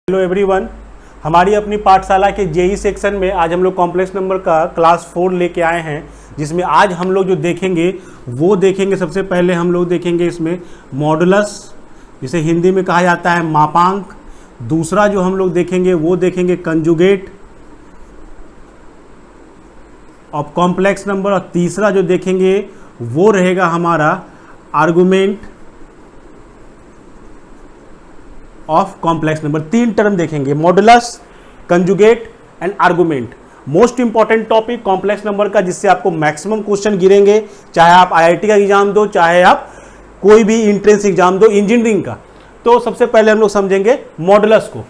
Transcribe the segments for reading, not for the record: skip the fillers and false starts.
Hello everyone, हमारी अपनी पाठशाला के जेई सेक्शन में आज हम लोग कॉम्प्लेक्स नंबर का क्लास 4 लेके आए हैं, जिसमें आज हम लोग जो देखेंगे वो देखेंगे। सबसे पहले हम लोग देखेंगे इसमें मॉडुलस, जिसे हिंदी में कहा जाता है मापांक। दूसरा जो हम लोग देखेंगे वो देखेंगे कंजुगेट ऑफ कॉम्प्लेक्स नंबर, और तीसरा जो देखेंगे वो रहेगा हमारा आर्गुमेंट ऑफ कॉम्प्लेक्स नंबर। तीन टर्म देखेंगे, modulus, conjugate and argument. Most important topic complex number का, जिससे आपको मैक्सिमम क्वेश्चन गिरेंगे, चाहे आप आईआईटी का एग्जाम दो, चाहे आप कोई भी एंट्रेंस एग्जाम दो इंजीनियरिंग का। तो सबसे पहले हम लोग समझेंगे मॉडुलस को।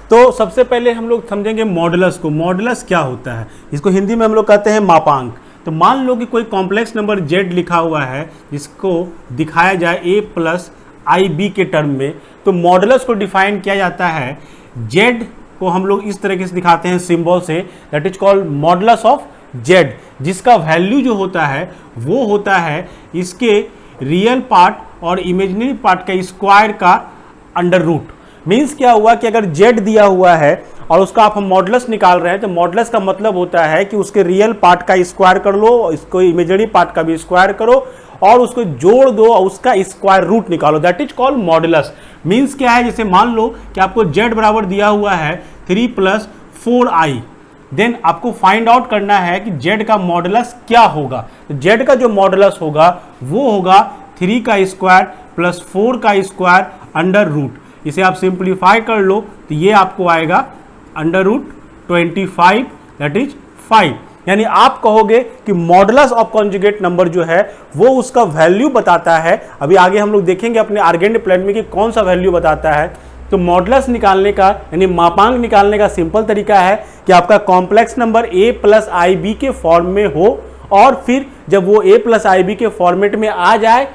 तो सबसे पहले हम लोग समझेंगे मॉडुलस को। मॉडुलस क्या होता है, इसको हिंदी में हम लोग कहते हैं मापांक। तो मान लो कि कोई कॉम्प्लेक्स नंबर z लिखा हुआ है, जिसको दिखाया जाए a प्लस आई बी के टर्म में, तो मॉडुलस को डिफाइन किया जाता है। z को हम लोग इस तरीके से दिखाते हैं सिंबल से, that is called modulus of z, जिसका वैल्यू जो होता है वो होता है इसके रियल पार्ट और इमेजिनरी पार्ट का स्क्वायर का अंडर रूट। मीन्स क्या हुआ कि अगर z दिया हुआ है और उसका आप हम मॉडुलस निकाल रहे हैं, तो मॉडुलस का मतलब होता है कि उसके रियल पार्ट का स्क्वायर कर लो, इसको इमेजिनरी पार्ट का भी स्क्वायर करो और उसको जोड़ दो और उसका स्क्वायर रूट निकालो, that is called modulus. Means क्या है, जैसे मान लो कि आपको z बराबर दिया हुआ है 3 + 4i, देन आपको फाइंड आउट करना है कि z का मॉडुलस क्या होगा। तो z का जो मॉडुलस होगा वो होगा 3 का स्क्वायर प्लस 4 का स्क्वायर अंडर रूट। इसे आप सिंप्लीफाई कर लो तो ये आपको आएगा अंडर रूट 25, दैट इज 5। यानी आप कहोगे कि मॉडुलस ऑफ कॉन्जुगेट नंबर जो है वो उसका वैल्यू बताता है। अभी आगे हम लोग देखेंगे अपने आर्गेंड प्लान में कि कौन सा वैल्यू बताता है। तो मॉडुलस निकालने का यानी मापांक निकालने का सिंपल तरीका है कि आपका complex number a plus I B के फॉर्म में हो, और फिर जब वो a प्लस आई बी के फॉर्मेट में आ जाए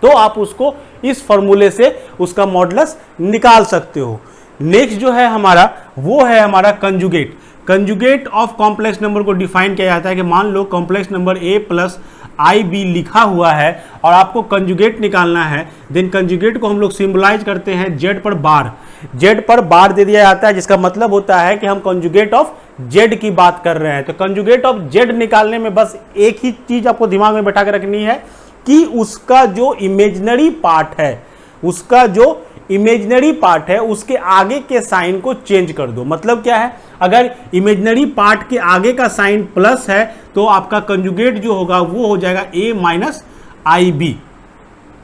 तो आप उसको इस फॉर्मूले से उसका मॉडुलस निकाल सकते हो। नेक्स्ट जो है हमारा वो है हमारा conjugate. Conjugate of complex number को डिफाइन किया जाता है कि मान लो complex number a plus I b लिखा हुआ है और आपको कंजुगेट निकालना है, देन कंजुगेट को हम लोग सिंबलाइज करते हैं z पर बार। z पर बार दे दिया जाता है, जिसका मतलब होता है कि हम कंजुगेट ऑफ z की बात कर रहे हैं। तो कंजुगेट ऑफ z निकालने में बस एक ही चीज आपको दिमाग में बैठा के रखनी है कि उसका जो इमेजिनरी पार्ट है, उसका जो इमेजिनरी पार्ट है उसके आगे के साइन को चेंज कर दो। मतलब क्या है, अगर इमेजिनरी पार्ट के आगे का साइन प्लस है तो आपका कंजुगेट जो होगा वो हो जाएगा a माइनस आई बी।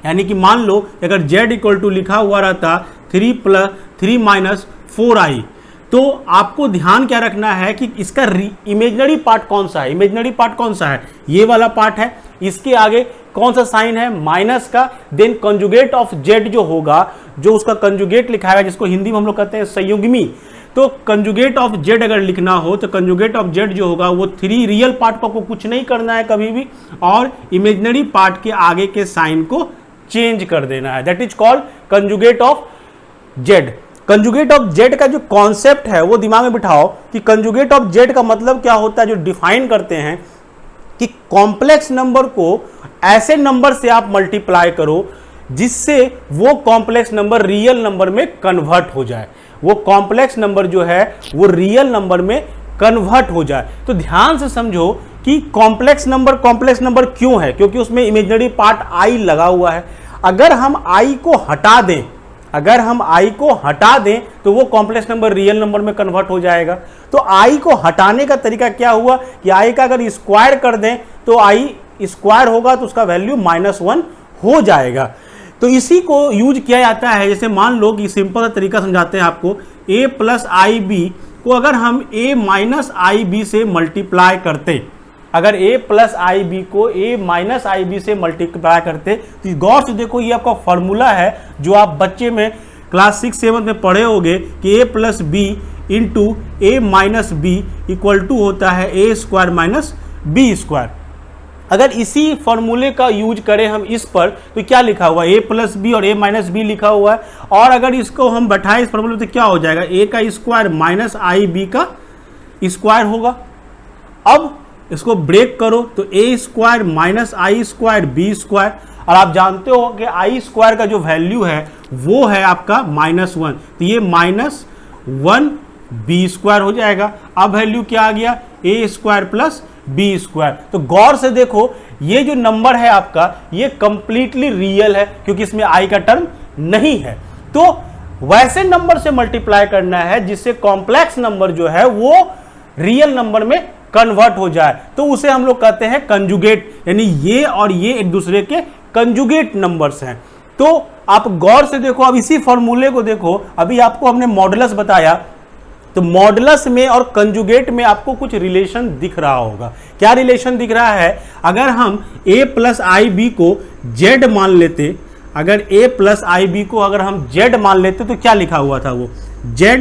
यानी कि मान लो अगर z इक्वल टू लिखा हुआ रहता 3 माइनस 4i, तो आपको ध्यान क्या रखना है कि इसका इमेजिनरी पार्ट कौन सा है। इमेजिनरी पार्ट कौन सा है, ये वाला पार्ट है, इसके आगे कौन सा साइन है, माइनस का। देन कंजुगेट ऑफ z जो होगा, जो उसका कंजुगेट लिखा है, जिसको हिंदी में हम लोग कहते हैं संयुग्मी। तो कंजुगेट ऑफ z अगर लिखना हो तो कंजुगेट ऑफ z जो होगा वो 3 रियल पार्ट को कुछ नहीं करना है कभी भी, और इमेजिनरी पार्ट के आगे के साइन को चेंज कर देना है, that is called conjugate of z। Conjugate of z का जो कॉन्सेप्ट है वो दिमाग में बिठाओ कि कंजुगेट ऑफ z का मतलब क्या होता है। जो डिफाइन करते हैं कि कॉम्प्लेक्स नंबर को ऐसे नंबर से आप मल्टीप्लाई करो जिससे वो कॉम्प्लेक्स नंबर रियल नंबर में कन्वर्ट हो जाए, वो कॉम्प्लेक्स नंबर जो है वो रियल नंबर में कन्वर्ट हो जाए। तो ध्यान से समझो कि कॉम्प्लेक्स नंबर क्यों है, क्योंकि उसमें इमेजिनरी पार्ट i लगा हुआ है। अगर हम i को हटा दें तो वो कॉम्प्लेक्स नंबर रियल नंबर में कन्वर्ट हो जाएगा। तो i को हटाने का तरीका क्या हुआ कि i का अगर स्क्वायर कर दें तो i स्क्वायर होगा तो उसका वैल्यू -1 हो जाएगा। तो इसी को यूज किया जाता है। जैसे मान लो कि सिंपल तरीका समझाते हैं आपको, a प्लस आई बी को अगर हम a माइनस आई बी से मल्टीप्लाई करते, अगर a प्लस आई बी को a माइनस आई बी से मल्टीप्लाई करते, तो गौर से देखो ये आपका फॉर्मूला है जो आप बच्चे में क्लास 6-7 में पढ़े होंगे कि a plus B into a minus B equal to होता है a square minus B square. अगर इसी फॉर्मूले का यूज करें हम इस पर, तो क्या लिखा हुआ है, a प्लस बी और a माइनस बी लिखा हुआ है, और अगर इसको हम बैठाएं इस फॉर्मूले तो क्या हो जाएगा, a का स्क्वायर माइनस आई बी का स्क्वायर होगा। अब इसको ब्रेक करो तो a square minus I square B square, और आप जानते हो कि आई स्क्वायर का जो वैल्यू है वो है आपका -1, तो ये 1 बी स्क्वायर हो जाएगा। अब वैल्यू क्या आ गया, ए स्क्वायर प्लस बी स्क्वायर। तो गौर से देखो ये जो नंबर है आपका ये कंप्लीटली रियल है क्योंकि इसमें आई का टर्म नहीं है। तो वैसे नंबर से मल्टीप्लाई करना है जिससे कॉम्प्लेक्स नंबर जो है वो रियल नंबर में कन्वर्ट हो जाए, तो उसे हम लोग कहते हैं कंजुगेट, यानी ये और ये एक दूसरे के कंजुगेट नंबर्स हैं। तो आप गौर से देखो, अब इसी फॉर्मूले को देखो, अभी आपको हमने मॉडुलस बताया, तो मॉडुलस में और कंजुगेट में आपको कुछ रिलेशन दिख रहा होगा। क्या रिलेशन दिख रहा है, अगर हम a प्लस आई बी को z मान लेते, अगर a प्लस आई बी को अगर हम z मान लेते तो क्या लिखा हुआ था वो z,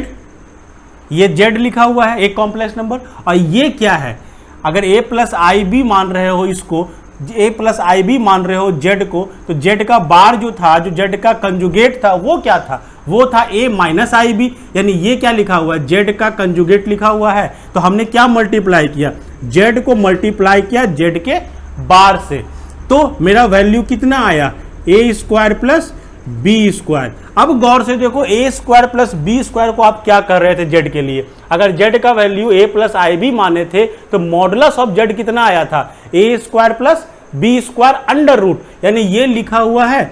ये z लिखा हुआ है एक कॉम्प्लेक्स नंबर, और ये क्या है, अगर a प्लस आई बी मान रहे हो इसको, a प्लस आई बी मान रहे हो z को, तो z का बार जो था, जो z का कंजुगेट था वो क्या था, वो था a माइनस आई बी, यानी ये क्या लिखा हुआ है, z का कंजुगेट लिखा हुआ है। तो हमने क्या मल्टीप्लाई किया, z को मल्टीप्लाई किया z के बार से, तो मेरा वैल्यू कितना आया, ए स्क्वायर प्लस बी स्क्वायर। अब गौर से देखो ए स्क्वायर प्लस बी स्क्वायर को आप क्या कर रहे थे जेड के लिए, अगर जेड का value a plus I b माने थे तो मॉडुलस ऑफ जेड कितना आया था, a square plus B square under root, यानी ये लिखा हुआ है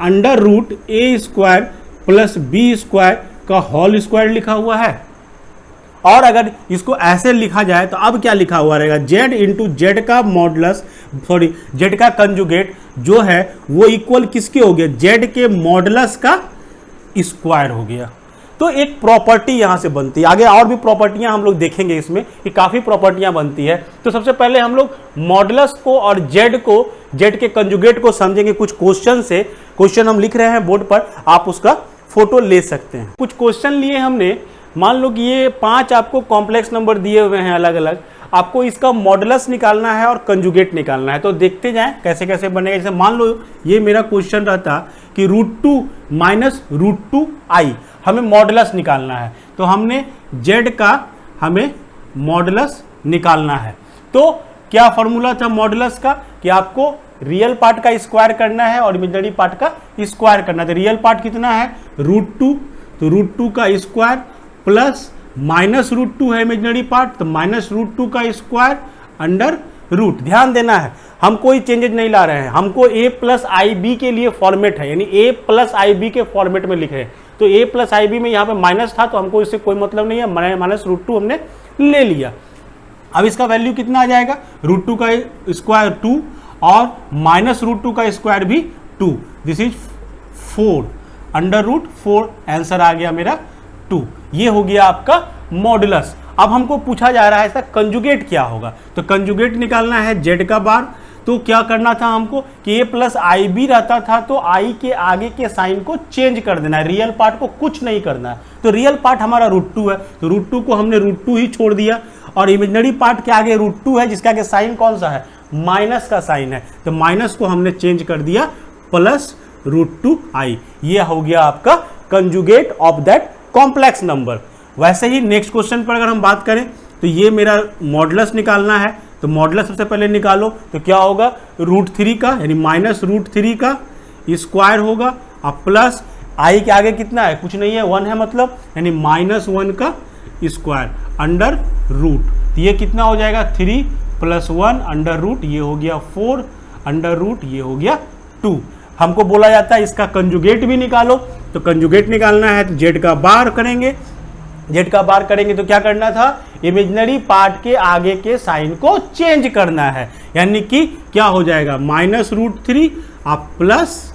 under root a square plus B square का होल स्क्वायर लिखा हुआ है। और अगर इसको ऐसे लिखा जाए तो अब क्या लिखा हुआ रहेगा, z इंटू जेड का मॉडुलस, सॉरी जेड का कंजुगेट जो है वो इक्वल किसके हो गया, z के मॉडुलस का स्क्वायर हो गया। तो एक प्रॉपर्टी यहां से बनती है, आगे और भी प्रॉपर्टियां हम लोग देखेंगे इसमें कि काफी प्रॉपर्टियां बनती है। तो सबसे पहले हम लोग मॉडुलस को और z के कंजुगेट को समझेंगे कुछ क्वेश्चन से। क्वेश्चन हम लिख रहे हैं बोर्ड पर, आप उसका फोटो ले सकते हैं। कुछ क्वेश्चन लिए हमने, मान लो कि ये 5 आपको कॉम्प्लेक्स नंबर दिए हुए हैं अलग अलग, आपको इसका मॉडुलस निकालना है और कंजुगेट निकालना है। तो देखते जाएं कैसे कैसे बनेगा। जैसे मान लो ये मेरा क्वेश्चन रहता कि √2 माइनस √2 आई, हमें मॉडुलस निकालना है, तो हमने z का हमें मॉडुलस निकालना है। तो क्या फॉर्मूला था मॉडुलस का, कि आपको रियल पार्ट का स्क्वायर करना है और इमेजिनरी पार्ट का स्क्वायर करना है। तो रियल पार्ट कितना है √2, तो √2 का स्क्वायर प्लस माइनस √2 है इमेजिनरी पार्ट, तो माइनस √2 का स्क्वायर अंडर रूट। ध्यान देना है हम कोई चेंजेस नहीं ला रहे हैं, हमको a प्लस आई बी के लिए फॉर्मेट है, यानी a प्लस आई बी के फॉर्मेट में लिखे हैं। तो a प्लस आई बी में यहाँ पे माइनस था तो हमको इससे कोई मतलब नहीं है, माइनस √2 हमने ले लिया। अब इसका वैल्यू कितना आ जाएगा, √2 का स्क्वायर 2 और माइनस √2 का स्क्वायर भी 2, this is 4 under root 4, answer आ गया मेरा 2। ये हो गया आपका मॉडुलस। अब हमको पूछा जा रहा है इसका कंजुगेट क्या होगा, तो कंजुगेट निकालना है z का बार। तो क्या करना था हमको कि a प्लस आई बी रहता था तो i के आगे के साइन को चेंज कर देना है, रियल पार्ट को कुछ नहीं करना है। तो रियल पार्ट हमारा √2 है, तो √2 को हमने √2 ही छोड़ दिया, और इमेजिनरी पार्ट के आगे √2 है जिसका आगे साइन कौन सा है, माइनस का साइन है, तो माइनस को हमने चेंज कर दिया प्लस √2i। ये हो गया आपका conjugate of that complex number. वैसे ही नेक्स्ट क्वेश्चन पर अगर हम बात करें तो ये मेरा मॉडुलस निकालना है, तो मॉडुलस सबसे पहले निकालो, तो क्या होगा √3 का, यानी माइनस √3 का स्क्वायर होगा, अब प्लस आई के आगे कितना है, कुछ नहीं है, 1 है मतलब, यानी -1 का स्क्वायर अंडर रूट। तो ये कितना हो जाएगा 3 + 1 अंडर रूट, ये हो गया 4 अंडर रूट, ये हो गया 2। हमको बोला जाता है इसका कंजुगेट भी निकालो, तो कंजुगेट निकालना है तो जेड का बार करेंगे, जेड का बार करेंगे तो क्या करना था, इमेजिनरी पार्ट के आगे के साइन को चेंज करना है, यानी कि क्या हो जाएगा -√3 आप प्लस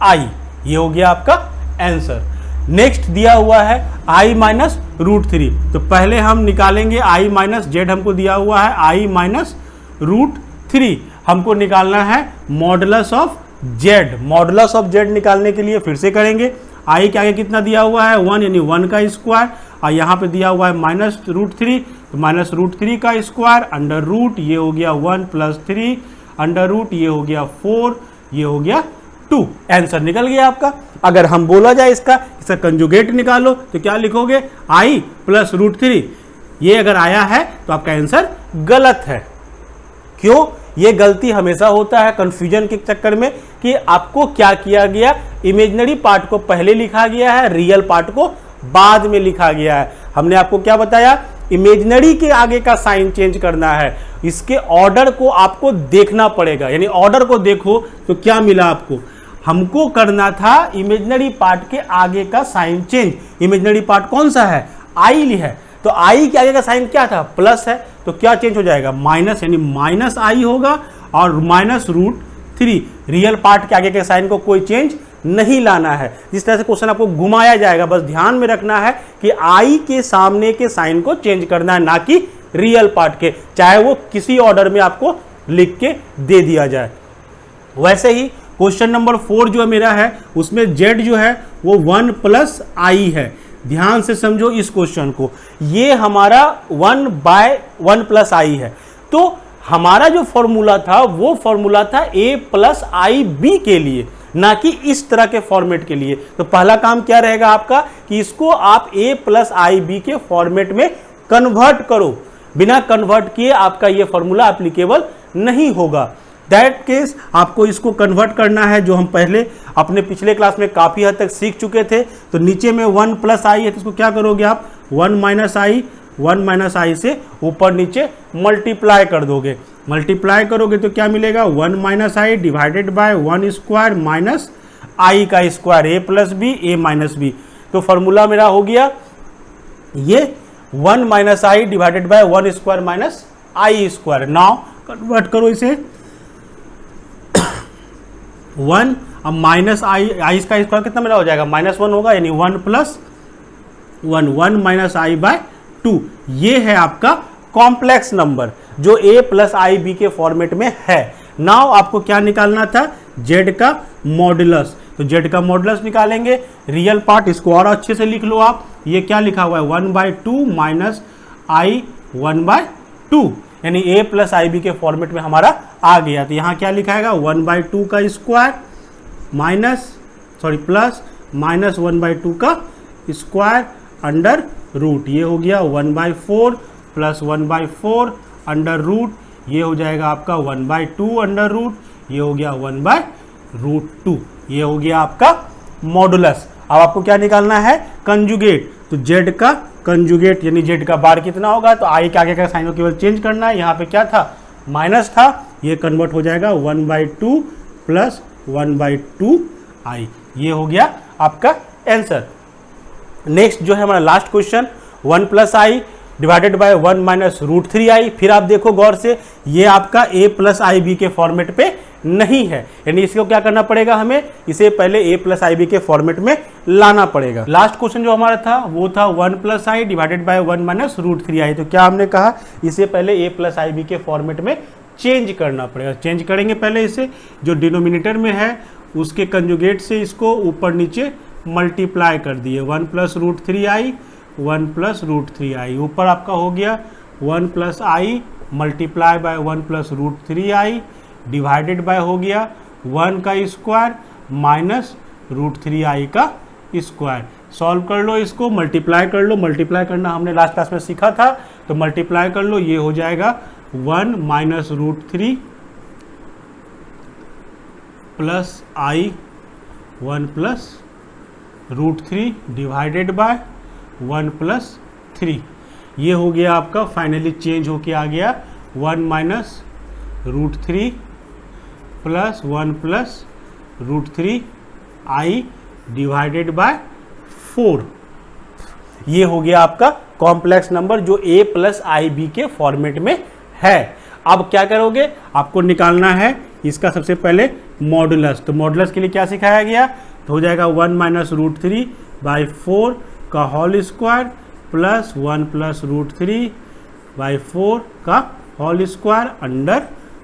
आई, ये हो गया आपका आंसर। नेक्स्ट दिया हुआ है i माइनस √3, तो पहले हम निकालेंगे i माइनस जेड, हमको दिया हुआ है i माइनस √3, हमको निकालना है modulus of Z. Modulus of Z निकालने के लिए फिर से करेंगे, i के आगे कितना दिया हुआ है 1, यानी 1 का स्क्वायर, और यहाँ पे दिया हुआ है -√3, तो -√3 का स्क्वायर अंडर रूट, ये हो गया 1 + 3 अंडर रूट, ये हो गया 4, ये हो गया 2। आंसर निकल गया आपका। अगर हम बोला जाए इसका कंजुगेट निकालो तो क्या लिखोगे i + √3, ये अगर आया है तो आपका आंसर गलत है। क्यों, ये गलती हमेशा होता है कंफ्यूजन के चक्कर में कि आपको क्या किया गया, इमेजिनरी पार्ट को पहले लिखा गया है, रियल पार्ट को बाद में लिखा गया है। हमने आपको क्या बताया, इमेजिनरी के आगे का साइन चेंज करना है, इसके ऑर्डर को आपको देखना पड़ेगा, यानी ऑर्डर को देखो तो क्या मिला आपको, हमको करना था इमेजिनरी पार्ट के आगे का साइन चेंज। इमेजिनरी पार्ट कौन सा है, आई है, तो आई के आगे का साइन क्या था, प्लस है, तो क्या चेंज हो जाएगा, माइनस, यानी माइनस आई होगा और -√3। रियल पार्ट के आगे के साइन को कोई चेंज नहीं लाना है। जिस तरह से क्वेश्चन आपको घुमाया जाएगा, बस ध्यान में रखना है कि आई के सामने के साइन को चेंज करना है, ना कि रियल पार्ट के, चाहे वो किसी ऑर्डर में आपको लिख के दे दिया जाए। वैसे ही क्वेश्चन नंबर 4 जो मेरा है, उसमें z जो है वो 1 + i है। ध्यान से समझो इस क्वेश्चन को, ये हमारा 1/1 + i है। तो हमारा जो फॉर्मूला था वो फॉर्मूला था a + ib के लिए, ना कि इस तरह के फॉर्मेट के लिए। तो पहला काम क्या रहेगा आपका कि इसको आप a + ib के फॉर्मेट में कन्वर्ट करो। बिना कन्वर्ट किए आपका ये फॉर्मूला एप्लीकेबल नहीं होगा। दैट केस आपको इसको कन्वर्ट करना है, जो हम पहले अपने पिछले क्लास में काफ़ी हद तक सीख चुके थे। तो नीचे में 1 + i है, तो इसको क्या करोगे आप, 1 - i से ऊपर नीचे मल्टीप्लाई कर दोगे। मल्टीप्लाई करोगे तो क्या मिलेगा, 1 - i divided by 1² minus i का square, a + b a - b। तो फॉर्मूला मेरा हो गया ये 1 - i divided by 1² minus i²। Now convert करो इसे 1, अब माइनस i का स्क्वायर कितना मेरा हो जाएगा, -1 होगा, यानी 1 + 1 - i/2। ये है आपका कॉम्प्लेक्स नंबर जो a + ib के फॉर्मेट में है। नाउ आपको क्या निकालना था, z का मॉडुलस। तो z का मॉडुलस निकालेंगे। रियल पार्ट इसको और अच्छे से लिख लो आप, ये क्या लिखा हुआ है, 1/2 माइनस i 1/2, यानी a + ib के फॉर्मेट में हमारा आ गया। तो यहाँ क्या लिखाएगा, 1/2 का स्क्वायर प्लस -1/2 का स्क्वायर अंडर रूट, ये हो गया 1/4 + 1/4 अंडर रूट, ये हो जाएगा आपका 1/2 अंडर रूट, ये हो गया 1/√2। ये हो गया आपका मॉडुलस। अब आपको क्या निकालना है, कंजुगेट। तो z का कंजुगेट यानी z का बार कितना होगा, तो i के आगे का साइन को केवल चेंज करना है। यहाँ पे क्या था, माइनस था, ये कन्वर्ट हो जाएगा 1/2 + 1/2i। ये हो गया आपका आंसर। नेक्स्ट जो है हमारा last question, 1 + i divided by 1 - √3i। फिर आप देखो गौर से, ये आपका a + ib के फॉर्मेट पे नहीं है, यानी इसको क्या करना पड़ेगा, हमें इसे पहले a + ib के फॉर्मेट में लाना पड़ेगा। लास्ट क्वेश्चन जो हमारा था वो था 1 + i डिवाइडेड बाय 1 - √3i। तो क्या हमने कहा, इसे पहले a + ib के फॉर्मेट में चेंज करना पड़ेगा। चेंज करेंगे पहले इसे, जो डिनोमिनेटर में है उसके कंजुगेट से इसको ऊपर नीचे मल्टीप्लाई कर दिए, 1 + √3i 1 + √3i। ऊपर आपका हो गया 1 + i multiply by 1 + √3i divided by हो गया 1 का स्क्वायर माइनस √3i का स्क्वायर। सॉल्व कर लो इसको, मल्टीप्लाई कर लो। मल्टीप्लाई करना हमने लास्ट क्लास में सीखा था, तो मल्टीप्लाई कर लो, ये हो जाएगा 1 - √3 + i 1 + √3 डिवाइडेड बाय 1 + 3। ये हो गया आपका, फाइनली चेंज होके आ गया 1 - √3 + 1 + √3i डिवाइडेड बाय 4। ये हो गया आपका कॉम्प्लेक्स नंबर जो a + ib के फॉर्मेट में है। अब क्या करोगे, आपको निकालना है इसका सबसे पहले मॉडुलस। तो मॉडुलस के लिए क्या सिखाया गया, तो हो जाएगा 1 - √3/4 का होल स्क्वायर प्लस 1 + √3/4 का whole square under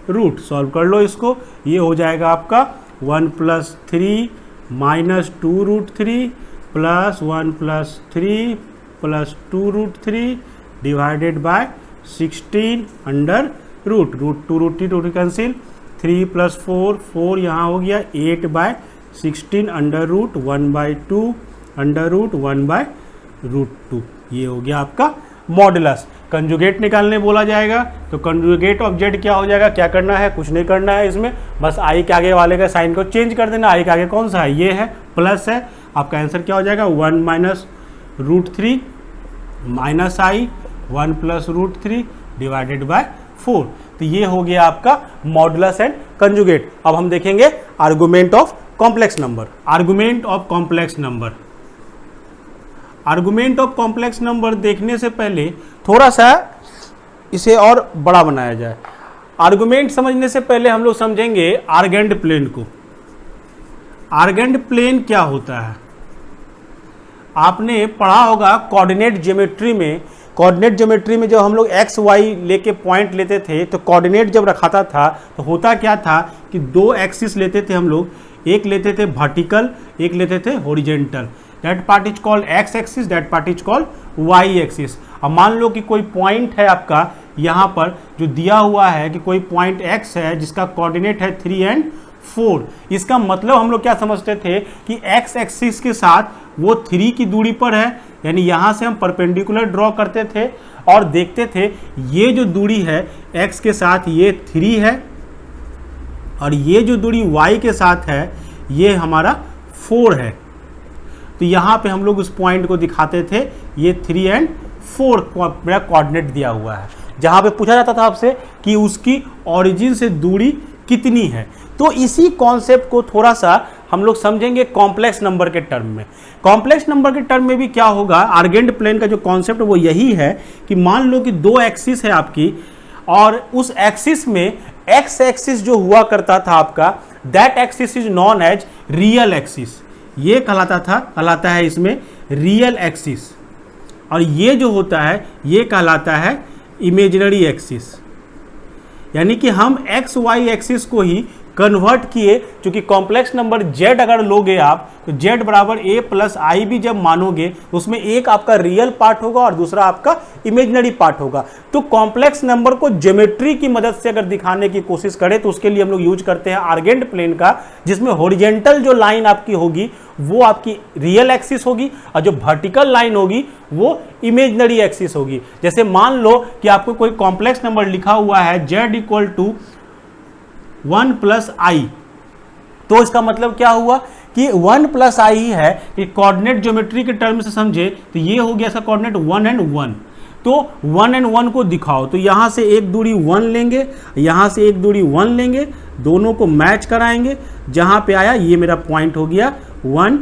root. Solve कर लो इसको, ये हो जाएगा आपका 1 + 3 - 2√3 + 1 + 3 + 2√3 divided by 16 under root. 2√3 cancel, 3 + 4 4 यहाँ हो गया 8/16 अंडर रूट 1/2 अंडर रूट 1/√2। ये हो गया आपका मॉडुलस। कंजुगेट निकालने बोला जाएगा, तो कंजुगेट ऑफ जेड क्या हो जाएगा, क्या करना है, कुछ नहीं करना है इसमें, बस आई के आगे वाले का साइन को चेंज कर देना। आई के आगे कौन सा है, ये है, प्लस है। आपका आंसर क्या हो जाएगा, 1 - √3 minus I 1 plus √3 divided by 4। तो ये हो गया आपका मॉडुलस एंड कंजुगेट। अब हम देखेंगे argument of complex number. Argument of complex number, argument of complex number देखने से पहले थोड़ा सा इसे और बड़ा बनाया जाए। आर्गुमेंट समझने से पहले हम लोग समझेंगे आर्गेंड प्लेन को। आर्गेंड प्लेन क्या होता है? आपने पढ़ा होगा कोऑर्डिनेट ज्योमेट्री में। कोऑर्डिनेट ज्योमेट्री में जब हम लोग एक्स वाई लेके पॉइंट लेते थे तो कोऑर्डिनेट जब रखाता था तो होता क्या था कि दो एक्सिस लेते थे हम लोग, एक लेते थे वर्टिकल, एक लेते थे horizontal. That part is called X axis, that part is called Y axis. अब मान लो कि कोई पॉइंट है आपका यहाँ पर जो दिया हुआ है कि कोई पॉइंट एक्स है जिसका कोऑर्डिनेट है 3 और 4। इसका मतलब हम लोग क्या समझते थे कि एक्स एक्सिस के साथ वो 3 की दूरी पर है, यानी यहाँ से हम परपेंडिकुलर ड्रॉ करते थे और देखते थे ये जो दूरी है एक्स के साथ ये 3 है और ये जो दूरी y के साथ है ये हमारा 4 है। तो यहाँ पे हम लोग उस पॉइंट को दिखाते थे ये 3 और 4 मेरा कोऑर्डिनेट दिया हुआ है, जहाँ पे पूछा जाता था आपसे कि उसकी ओरिजिन से दूरी कितनी है। तो इसी कॉन्सेप्ट को थोड़ा सा हम लोग समझेंगे कॉम्प्लेक्स नंबर के टर्म में। कॉम्प्लेक्स नंबर के टर्म में भी क्या होगा, आर्गेंड प्लेन का जो कॉन्सेप्ट वो यही है कि मान लो कि दो एक्सिस है आपकी और उस एक्सिस में एक्स एक्सिस जो हुआ करता था आपका, that axis is known as real axis. ये कहलाता है इसमें रियल एक्सिस, और ये जो होता है ये कहलाता है इमेजिनरी एक्सिस। यानी कि हम एक्स वाई एक्सिस को ही कन्वर्ट किए, क्योंकि कॉम्प्लेक्स नंबर z अगर लोगे आप तो z बराबर a प्लस आई भी जब मानोगे तो उसमें एक आपका रियल पार्ट होगा और दूसरा आपका इमेजिनरी पार्ट होगा। तो कॉम्प्लेक्स नंबर को ज्योमेट्री की मदद से अगर दिखाने की कोशिश करें तो उसके लिए हम लोग यूज करते हैं आर्गेंड प्लेन का, जिसमें हॉरिजॉन्टल जो लाइन आपकी होगी वो आपकी रियल एक्सिस होगी और जो वर्टिकल लाइन होगी वो इमेजिनरी एक्सिस होगी। जैसे मान लो कि आपको कोई कॉम्प्लेक्स नंबर लिखा हुआ है z इक्वल टू 1 प्लस आई, तो इसका मतलब क्या हुआ कि 1 प्लस आई ही है कि कोऑर्डिनेट ज्योमेट्री के टर्म से समझे तो ये हो गया इसका कोऑर्डिनेट 1 और 1। तो 1 और 1 को दिखाओ तो यहाँ से एक दूरी 1 लेंगे, यहाँ से एक दूरी 1 लेंगे, दोनों को मैच कराएंगे, जहाँ पे आया ये मेरा पॉइंट हो गया 1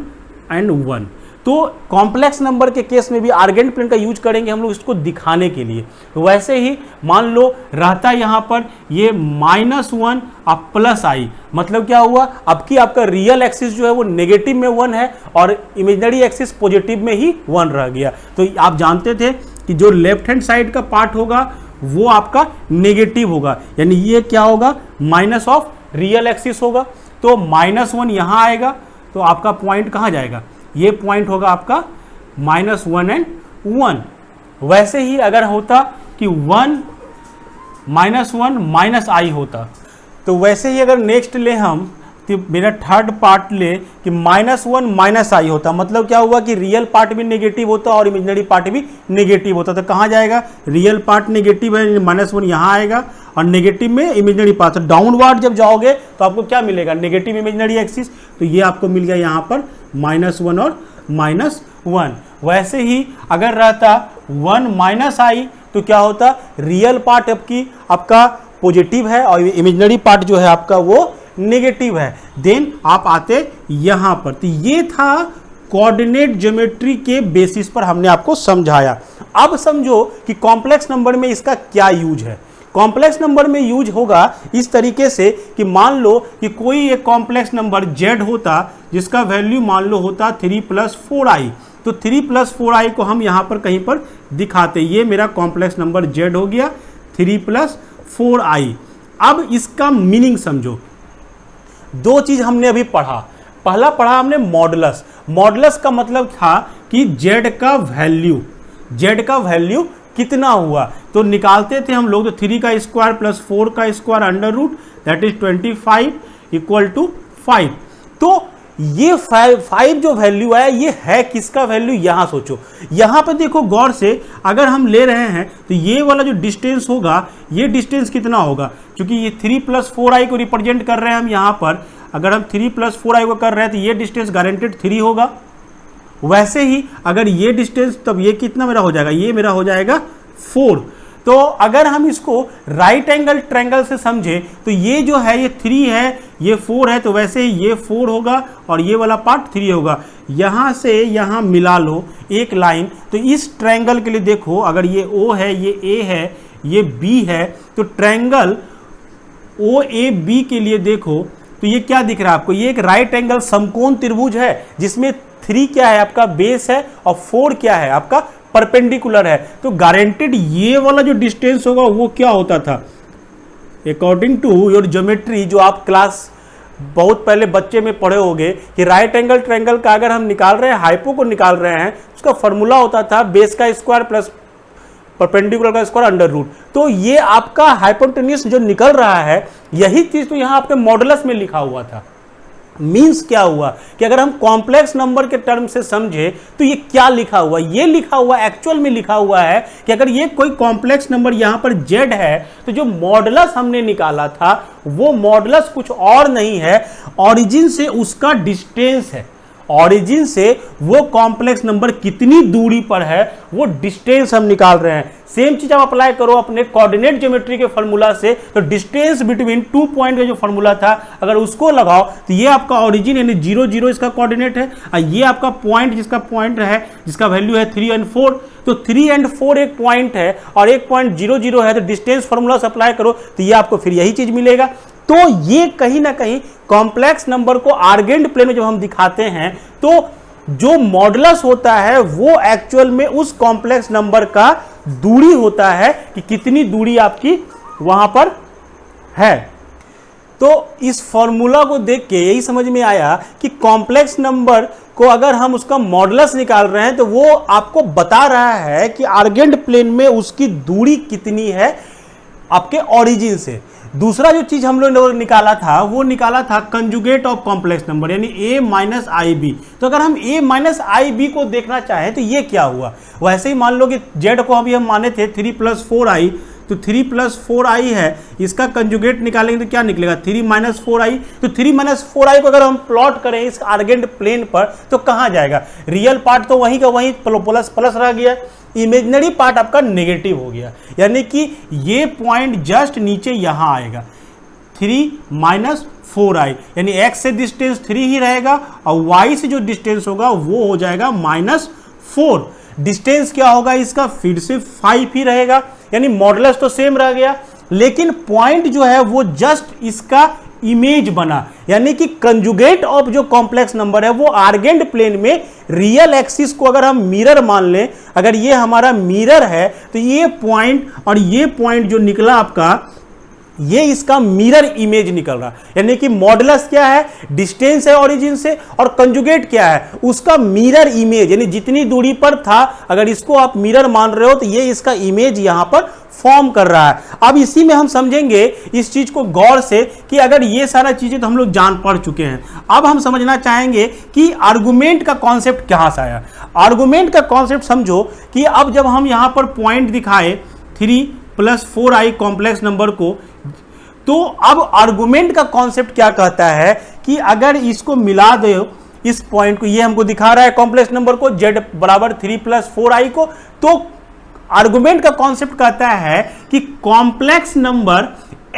और 1। तो कॉम्प्लेक्स नंबर के केस में भी आर्गेंड प्लेन का यूज करेंगे हम लोग इसको दिखाने के लिए। तो वैसे ही मान लो रहता यहाँ पर ये -1 अब प्लस आई, मतलब क्या हुआ, अब की आपका रियल एक्सिस जो है वो नेगेटिव में 1 है और इमेजिनरी एक्सिस पॉजिटिव में ही 1 रह गया। तो आप जानते थे कि जो लेफ्ट हैंड साइड का पार्ट होगा वो आपका नेगेटिव होगा, यानी ये क्या होगा माइनस ऑफ रियल एक्सिस होगा। तो -1 यहाँ आएगा तो आपका पॉइंट कहाँ जाएगा, ये पॉइंट होगा आपका -1 और 1। वैसे ही अगर होता कि 1 माइनस आई होता, तो वैसे ही अगर नेक्स्ट ले हम तो मेरा थर्ड पार्ट ले कि -1 माइनस आई होता, मतलब क्या हुआ कि रियल पार्ट भी नेगेटिव होता और इमेजिनरी पार्ट भी नेगेटिव होता। तो कहाँ जाएगा, रियल पार्ट नेगेटिव है -1 यहाँ आएगा और नेगेटिव में इमेजिनरी पार्ट। तो डाउनवर्ड जब जाओगे तो आपको क्या मिलेगा, नेगेटिव इमेजिनरी एक्सिस। तो ये आपको मिल गया यहाँ पर -1 और -1। वैसे ही अगर रहता 1 माइनस आई तो क्या होता, रियल पार्ट आपका पॉजिटिव है और इमेजिनरी पार्ट जो है आपका वो नेगेटिव है। देन आप आते यहाँ पर। तो ये था कोऑर्डिनेट ज्योमेट्री के बेसिस पर हमने आपको समझाया। अब समझो कि कॉम्प्लेक्स नंबर में इसका क्या यूज है। कॉम्प्लेक्स नंबर में यूज होगा इस तरीके से कि मान लो कि कोई एक कॉम्प्लेक्स नंबर z होता जिसका वैल्यू मान लो होता 3 + 4i। तो 3 + 4i को हम यहाँ पर कहीं पर दिखाते, ये मेरा कॉम्प्लेक्स नंबर z हो गया 3 + 4i। अब इसका मीनिंग समझो। दो चीज हमने अभी पढ़ा, पहला पढ़ा हमने मॉडुलस। मॉडुलस का मतलब था कि z का वैल्यू कितना हुआ, तो निकालते थे हम लोग। तो 3 का स्क्वायर प्लस 4 का square under root that is 25 equal to 5। तो ये 5 जो वैल्यू आया ये है किसका वैल्यू, यहां सोचो। यहां पे देखो गौर से, अगर हम ले रहे हैं तो ये वाला जो डिस्टेंस होगा ये डिस्टेंस कितना होगा, क्योंकि ये 3 + 4i को रिप्रेजेंट कर रहे हैं हम यहाँ पर। अगर हम 3 + 4i को कर रहे हैं तो ये डिस्टेंस गारंटेड 3 होगा। वैसे ही अगर ये डिस्टेंस, तब ये कितना मेरा हो जाएगा, ये मेरा हो जाएगा 4। तो अगर हम इसको राइट एंगल ट्रायंगल से समझे तो ये जो है ये 3 है, ये 4 है, तो वैसे ही ये 4 होगा और ये वाला पार्ट 3 होगा। यहाँ से यहाँ मिला लो एक लाइन, तो इस ट्रायंगल के लिए देखो, अगर ये O है, ये A है, ये B है, तो ट्रायंगल OAB के लिए देखो तो ये क्या दिख रहा है आपको, ये एक राइट एंगल समकोण त्रिभुज है जिसमें 3 क्या है आपका बेस है और 4 क्या है आपका परपेंडिकुलर है। तो गारंटेड ये वाला जो डिस्टेंस होगा वो क्या होता था, अकॉर्डिंग टू योर ज्योमेट्री, जो आप क्लास बहुत पहले बच्चे में पढ़े होंगे कि राइट एंगल ट्रायंगल का अगर हम निकाल रहे हैं, हाइपो को निकाल रहे हैं, उसका फॉर्मूला होता था बेस का स्क्वायर प्लस परपेंडिकुलर का स्क्वायर अंडर रूट। तो ये आपका हाइपोटेन्यूज जो निकल रहा है, यही चीज तो यहाँ आपके मॉडुलस में लिखा हुआ था। मीन्स क्या हुआ कि अगर हम कॉम्प्लेक्स नंबर के टर्म से समझे तो ये क्या लिखा हुआ, ये लिखा हुआ एक्चुअल में लिखा हुआ है कि अगर ये कोई कॉम्प्लेक्स नंबर यहाँ पर z है तो जो मॉडुलस हमने निकाला था वो मॉडुलस कुछ और नहीं है, ओरिजिन से उसका डिस्टेंस है। ओरिजिन से वो कॉम्प्लेक्स नंबर कितनी दूरी पर है वो डिस्टेंस हम निकाल रहे हैं। सेम चीज आप अप्लाई करो अपने कोऑर्डिनेट ज्योमेट्री के फॉर्मूला से, तो डिस्टेंस बिटवीन 2 पॉइंट का जो फॉर्मूला था अगर उसको लगाओ तो ये आपका ओरिजिन यानी 0 0 इसका कोऑर्डिनेट है, और ये आपका पॉइंट जिसका पॉइंट है जिसका वैल्यू है 3 और 4। तो 3 और 4 एक पॉइंट है और एक पॉइंट 0 0 है, तो डिस्टेंस फॉर्मूला से अप्लाई करो तो ये आपको फिर यही चीज मिलेगा। तो ये कहीं ना कहीं कॉम्प्लेक्स नंबर को आर्गेंट प्लेन में जब हम दिखाते हैं तो जो मॉडुलस होता है वो एक्चुअल में उस कॉम्प्लेक्स नंबर का दूरी होता है कि कितनी दूरी आपकी वहां पर है। तो इस फॉर्मूला को देख के यही समझ में आया कि कॉम्प्लेक्स नंबर को अगर हम उसका मॉडुलस निकाल रहे हैं तो वो आपको बता रहा है कि आर्गेंट प्लेन में उसकी दूरी कितनी है आपके ओरिजिन से। दूसरा जो चीज हम लोग ने निकाला था वो निकाला था कंजुगेट ऑफ कॉम्प्लेक्स नंबर यानी a माइनस आई बी। तो अगर हम a माइनस आई बी को देखना चाहें तो ये क्या हुआ, वैसे ही मान लो कि z को अभी हम माने थे 3 + 4i, तो 3 + 4i है, इसका कंजुगेट निकालेंगे तो क्या निकलेगा 3 - 4i। तो 3 - 4i को अगर हम प्लॉट करें इस आर्गेंट प्लेन पर तो कहाँ जाएगा, रियल पार्ट तो वहीं का वहीं प्लस प्लस रह गया, इमेजिनरी पार्ट आपका नेगेटिव हो गया, यानी कि ये पॉइंट जस्ट नीचे यहां आएगा 3 - 4i, यानी x से डिस्टेंस 3 ही रहेगा और y से जो डिस्टेंस होगा वो हो जाएगा -4। डिस्टेंस क्या होगा इसका, फिर से 5 ही रहेगा, यानी मॉडुलस तो सेम रह गया, लेकिन पॉइंट जो है वो जस्ट इसका इमेज बना, यानी कि कंजुगेट ऑफ जो कॉम्प्लेक्स नंबर है वो आर्गेंट प्लेन में रियल एक्सिस को अगर हम मिरर मान लें, अगर ये हमारा मिरर है तो ये पॉइंट और ये पॉइंट जो निकला आपका ये इसका मिरर इमेज निकल रहा, यानी कि मॉडुलस क्या है, डिस्टेंस है ओरिजिन से, और कंजुगेट क्या है उसका मिरर इमेज, यानी जितनी दूरी पर था अगर इसको आप मिरर मान रहे हो तो ये इसका इमेज यहां पर फॉर्म कर रहा है। अब इसी में हम समझेंगे इस चीज को गौर से कि अगर ये सारा चीजें तो हम लोग जान पढ़ चुके हैं, अब हम समझना चाहेंगे कि आर्गुमेंट का कॉन्सेप्ट कहां से आया। आर्गुमेंट का कॉन्सेप्ट समझो कि अब जब हम यहां पर पॉइंट दिखाए 3 + 4i कॉम्प्लेक्स नंबर को, तो अब आर्गुमेंट का कॉन्सेप्ट क्या कहता है कि अगर इसको मिला दो इस पॉइंट को, ये हमको दिखा रहा है कॉम्प्लेक्स नंबर को z बराबर 3 + 4i को, तो आर्गुमेंट का कॉन्सेप्ट कहता है कि कॉम्प्लेक्स नंबर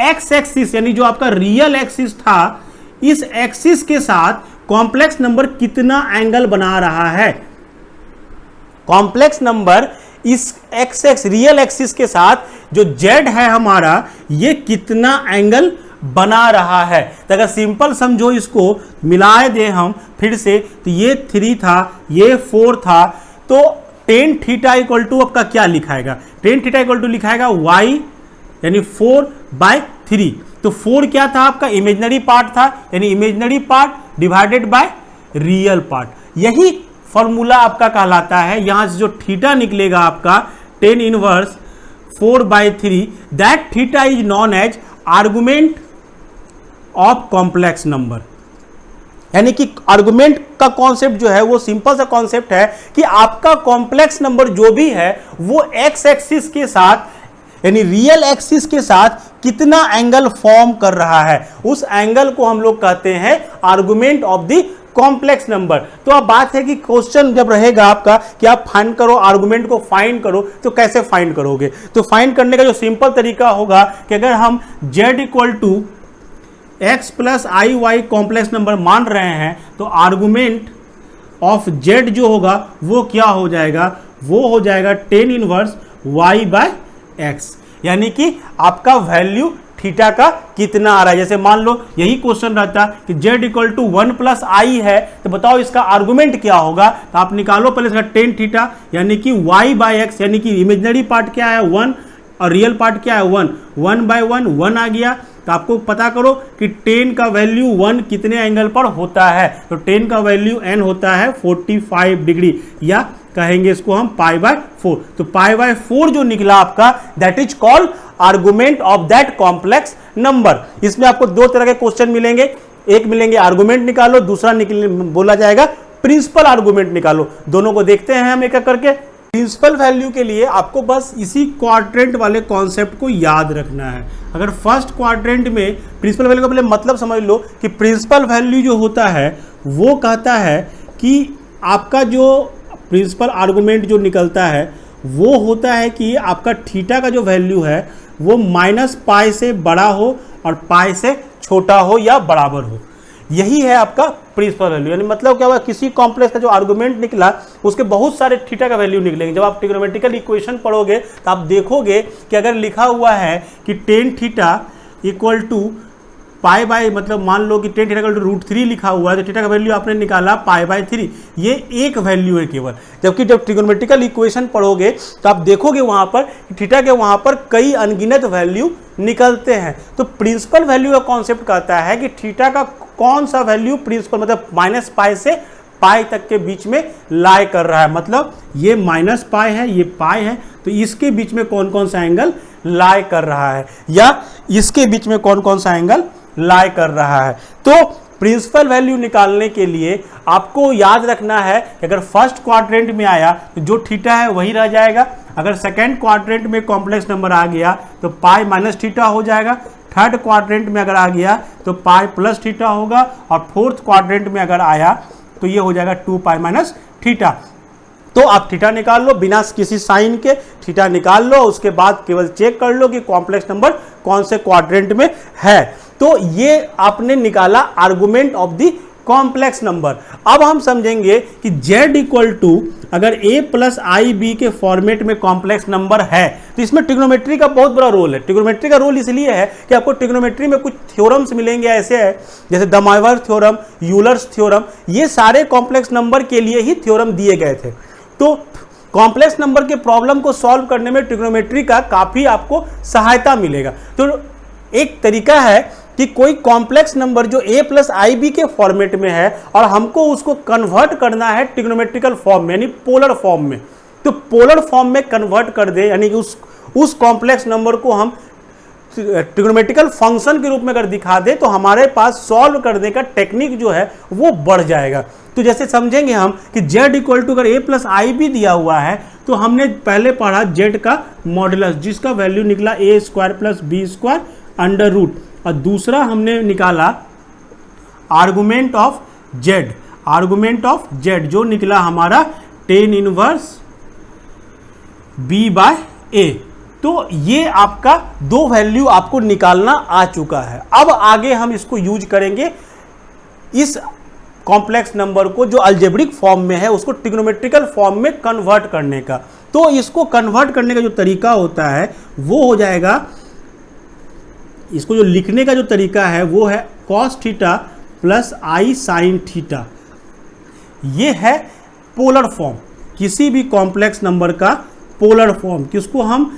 x एक्सिस यानी जो आपका रियल एक्सिस था, इस एक्सिस के साथ कॉम्प्लेक्स नंबर कितना एंगल बना रहा है। कॉम्प्लेक्स नंबर इस x रियल एक्सिस के साथ जो z है हमारा ये कितना एंगल बना रहा है। तो अगर सिंपल समझो इसको मिलाए दे हम फिर से, तो ये 3 था ये 4 था, तो tan थीटा इक्वल टू आपका क्या लिखाएगा, tan थीटा इक्वल टू लिखाएगा y यानी 4/3। तो 4 क्या था आपका इमेजिनरी पार्ट था, यानी imaginary part divided by real part, यही फॉर्मूला आपका कहलाता है। यहां से जो थीटा निकलेगा आपका tan inverse 4/3, that theta is known as argument of complex number. यानी कि आर्गुमेंट का कॉन्सेप्ट जो है वो सिंपल सा कॉन्सेप्ट है कि आपका कॉम्प्लेक्स नंबर जो भी है वो एक्स एक्सिस के साथ यानी रियल एक्सिस के साथ कितना एंगल फॉर्म कर रहा है, उस एंगल को हम लोग कहते हैं argument of the complex number. तो अब बात है कि क्वेश्चन जब रहेगा आपका कि आप फाइंड करो, आर्गुमेंट को फाइंड करो, तो कैसे फाइंड करोगे? तो फाइंड करने का जो सिंपल तरीका होगा कि अगर हम z equal to X plus I Y complex number मान रहे हैं तो आर्गुमेंट ऑफ z जो होगा वो क्या हो जाएगा? वो हो जाएगा tan inverse y by X, यानी कि आपका वैल्यू थीटा का कितना आ रहा है। जैसे मान लो यही क्वेश्चन रहता कि z इक्वल टू 1 प्लस आई है, तो बताओ इसका आर्गुमेंट क्या होगा? तो आप निकालो पहले इसका टेन थीटा, यानी कि y बाय एक्स, यानी कि इमेजिनरी पार्ट क्या है 1 और रियल पार्ट क्या है 1, 1 बाय 1 1 आ गया। तो आपको पता करो कि टेन का वैल्यू 1 कितने एंगल पर होता है, तो टेन का वैल्यू n होता है 45 डिग्री, या कहेंगे इसको हम पाई बाय 4। तो पाई बाय 4 जो निकला आपका, that is called argument of that complex number. इसमें आपको दो तरह के क्वेश्चन मिलेंगे, एक मिलेंगे आर्गुमेंट निकालो, दूसरा बोला जाएगा प्रिंसिपल आर्गुमेंट निकालो। दोनों को देखते हैं हम एक एक करके। प्रिंसिपल वैल्यू के लिए आपको बस इसी क्वाड्रेंट वाले कॉन्सेप्ट को याद रखना है। अगर फर्स्ट क्वाड्रेंट में प्रिंसिपल वैल्यू का पहले मतलब समझ लो कि प्रिंसिपल वैल्यू जो होता है वो कहता है कि आपका जो प्रिंसिपल आर्गुमेंट जो निकलता है वो होता है कि आपका थीटा का जो वैल्यू है वो माइनस पाई से बड़ा हो और पाई से छोटा हो या बराबर हो। यही है आपका प्रिंसिपल वैल्यू। यानी मतलब क्या हुआ, किसी कॉम्प्लेक्स का जो आर्गुमेंट निकला उसके बहुत सारे थीटा का वैल्यू निकलेंगे। जब आप ट्रिग्नोमेट्रिकल इक्वेशन पढ़ोगे तो आप देखोगे कि अगर लिखा हुआ है कि tan theta equal to pi by, मतलब मान लो कि टेन थीटा इक्वल टू √3 लिखा हुआ है, तो थीटा का वैल्यू आपने निकाला पाई बाय 3, ये एक वैल्यू है केवल। जबकि जब ट्रिग्नोमेट्रिकल इक्वेशन पढ़ोगे तो आप देखोगे वहां पर थीटा के वहां पर कई अनगिनत वैल्यू निकलते हैं। तो प्रिंसिपल वैल्यू का कॉन्सेप्ट कहता है कि थीटा का कौन सा वैल्यू प्रिंसिपल, मतलब माइनस पाई से पाई तक के बीच में लाई कर रहा है। मतलब ये माइनस पाई है, ये पाई है, तो इसके बीच में कौन कौन सा एंगल लाई कर रहा है, या इसके बीच में कौन कौन सा एंगल लाई कर रहा है। तो प्रिंसिपल वैल्यू निकालने के लिए आपको याद रखना है कि अगर फर्स्ट क्वाड्रेंट में आया तो जो थीटा है वही रह जाएगा। अगर सेकेंड क्वाड्रेंट में कॉम्प्लेक्स नंबर आ गया तो पाई माइनस थीटा हो जाएगा। थर्ड क्वाड्रेंट में अगर आ गया तो पाई प्लस थीटा होगा, और फोर्थ क्वाड्रेंट में अगर आया तो ये हो जाएगा 2 पाई माइनस थीटा। तो आप थीटा निकाल लो बिना किसी साइन के, थीटा निकाल लो, उसके बाद केवल चेक कर लो कि कॉम्प्लेक्स नंबर कौन से क्वाड्रेंट में है। तो ये आपने निकाला argument of the complex number. अब हम समझेंगे कि z इक्वल टू अगर a प्लस आई बी के फॉर्मेट में कॉम्प्लेक्स नंबर है तो इसमें ट्रिग्नोमेट्री का बहुत बड़ा रोल है। ट्रिग्नोमेट्री का रोल इसलिए है कि आपको ट्रिग्नोमेट्री में कुछ थ्योरम्स मिलेंगे ऐसे है, जैसे दमाइवर थ्योरम, यूलर्स थ्योरम, ये सारे कॉम्प्लेक्स नंबर के लिए ही थ्योरम दिए गए थे। तो कॉम्प्लेक्स नंबर के प्रॉब्लम को सॉल्व करने में ट्रिग्नोमेट्री का काफी आपको सहायता मिलेगा। तो एक तरीका है कि कोई कॉम्प्लेक्स नंबर जो a प्लस आई बी के फॉर्मेट में है और हमको उसको कन्वर्ट करना है ट्रिग्नोमेट्रिकल फॉर्म में, यानी पोलर फॉर्म में, तो पोलर फॉर्म में कन्वर्ट कर दे, यानी कि उस कॉम्प्लेक्स नंबर को हम ट्रिग्नोमेट्रिकल फंक्शन के रूप में अगर दिखा दे तो हमारे पास सॉल्व करने का टेक्निक जो है वो बढ़ जाएगा। तो जैसे समझेंगे हम कि z इक्वल टू अगर a प्लस आई बी दिया हुआ है तो हमने पहले पढ़ा z का मॉडुलस, जिसका वैल्यू निकला a square plus B square under root, और दूसरा हमने निकाला argument of z, argument of z जो निकला हमारा tan inverse b by a। तो ये आपका दो वैल्यू आपको निकालना आ चुका है। अब आगे हम इसको यूज करेंगे इस कॉम्प्लेक्स नंबर को जो अलजेब्रिक फॉर्म में है उसको ट्रिग्नोमेट्रिकल फॉर्म में कन्वर्ट करने का। तो इसको कन्वर्ट करने का जो तरीका होता है वो हो जाएगा, इसको जो लिखने का जो तरीका है वो है कॉस थीटा प्लस आई साइन थीटा। ये है पोलर फॉर्म, किसी भी कॉम्प्लेक्स नंबर का पोलर फॉर्म, किसको हम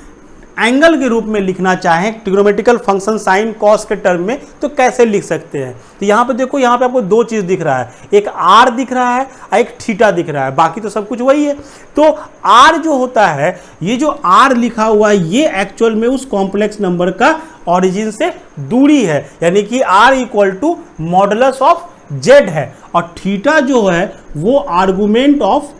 एंगल के रूप में लिखना चाहें ट्रिग्नोमेट्रिकल फंक्शन साइन कॉस के टर्म में तो कैसे लिख सकते हैं। तो यहाँ पे देखो, यहाँ पे आपको दो चीज दिख रहा है, एक आर दिख रहा है और एक थीटा दिख रहा है, बाकी तो सब कुछ वही है। तो आर जो होता है, ये जो आर लिखा हुआ है ये एक्चुअल में उस कॉम्प्लेक्स नंबर का ओरिजिन से दूरी है, यानी कि R equal to modulus of Z है, और थीटा जो है वो आर्गुमेंट ऑफ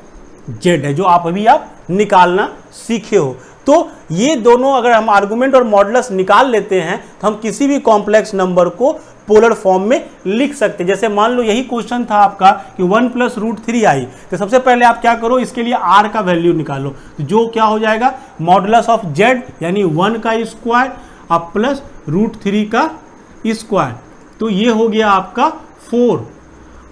जेड है जो आप अभी निकालना सीखे हो। तो ये दोनों अगर हम आर्गुमेंट और मॉडुलस निकाल लेते हैं तो हम किसी भी कॉम्प्लेक्स नंबर को पोलर फॉर्म में लिख सकते हैं। जैसे मान लो यही क्वेश्चन था आपका कि 1 + √3 आई, तो सबसे पहले आप क्या करो, इसके लिए r का वैल्यू निकालो, तो जो क्या हो जाएगा मॉडुलस ऑफ z यानी 1 का स्क्वायर अब प्लस √3 का स्क्वायर, तो ये हो गया आपका 4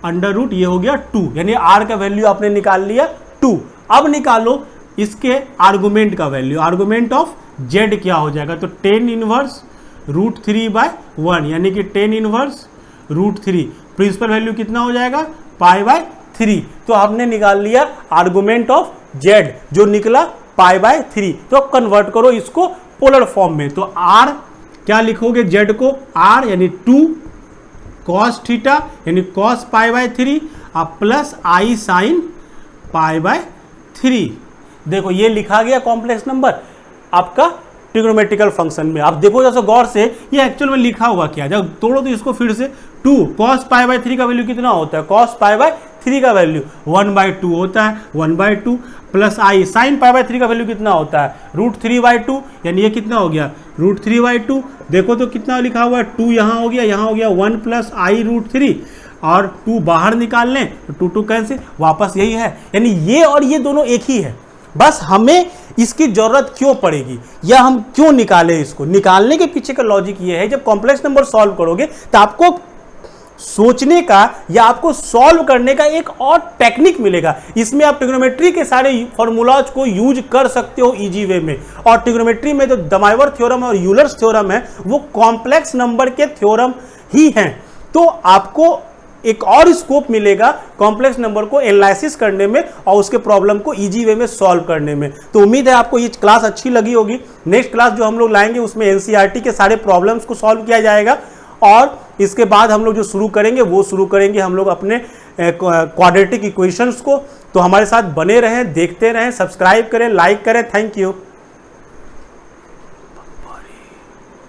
√ ये हो गया 2, यानी r का वैल्यू आपने निकाल लिया 2। अब निकालो इसके आर्गुमेंट का वैल्यू, आर्गुमेंट ऑफ z क्या हो जाएगा, तो 10 इनवर्स √3/1 यानी कि 10 इनवर्स √3, प्रिंसिपल वैल्यू कितना हो जाएगा π/3। तो हमने निकाल लिया आर्गुमेंट ऑफ z जो निकला π/3। तो कन्वर्ट करो इसको पोलर फॉर्म में, तो r क्या लिखोगे z को, r यानी 2 cos थीटा यानी cos π/3 अब प्लस i sin π/3। देखो ये लिखा गया कॉम्प्लेक्स नंबर आपका ट्रिग्नोमेट्रिकल फंक्शन में। आप देखो जैसे गौर से ये एक्चुअल में लिखा हुआ क्या, जब तोड़ो तो इसको फिर से 2 cos π/3 का वैल्यू कितना होता है, cos π/3 का वैल्यू 1/2 होता है, 1/2 प्लस i sin π/3 का वैल्यू कितना होता है √3/2 यानी ये कितना हो गया √3/2। देखो तो कितना लिखा हुआ है 2 यहाँ हो गया 1 प्लस i √3 और 2 बाहर निकाल लें तो 2 कैंसिल, वापस यही है, यानी ये और ये दोनों एक ही है। बस हमें इसकी जरूरत क्यों पड़ेगी या हम क्यों निकालें, इसको निकालने के पीछे का लॉजिक ये है, जब कॉम्प्लेक्स नंबर सॉल्व करोगे तो आपको सोचने का या आपको सॉल्व करने का एक और टेक्निक मिलेगा। इसमें आप ट्रिग्नोमेट्री के सारे फॉर्मूलाज को यूज कर सकते हो इजी वे में। और ट्रिग्नोमेट्री में जो दमाइवर थ्योरम और यूलर्स थ्योरम है वो कॉम्प्लेक्स नंबर के थ्योरम ही हैं। तो आपको एक और स्कोप मिलेगा कॉम्प्लेक्स नंबर को एनालिसिस करने में और उसके प्रॉब्लम को इजी वे में सॉल्व करने में। तो उम्मीद है आपको ये क्लास अच्छी लगी होगी। नेक्स्ट क्लास जो हम लोग लाएंगे उसमें एनसीईआरटी के सारे प्रॉब्लम्स को सॉल्व किया जाएगा और इसके बाद हम लोग जो शुरू करेंगे हम लोग अपने क्वाड्रेटिक इक्वेशंस को। तो हमारे साथ बने रहें, देखते रहें, सब्सक्राइब करें, लाइक करें। Thank you.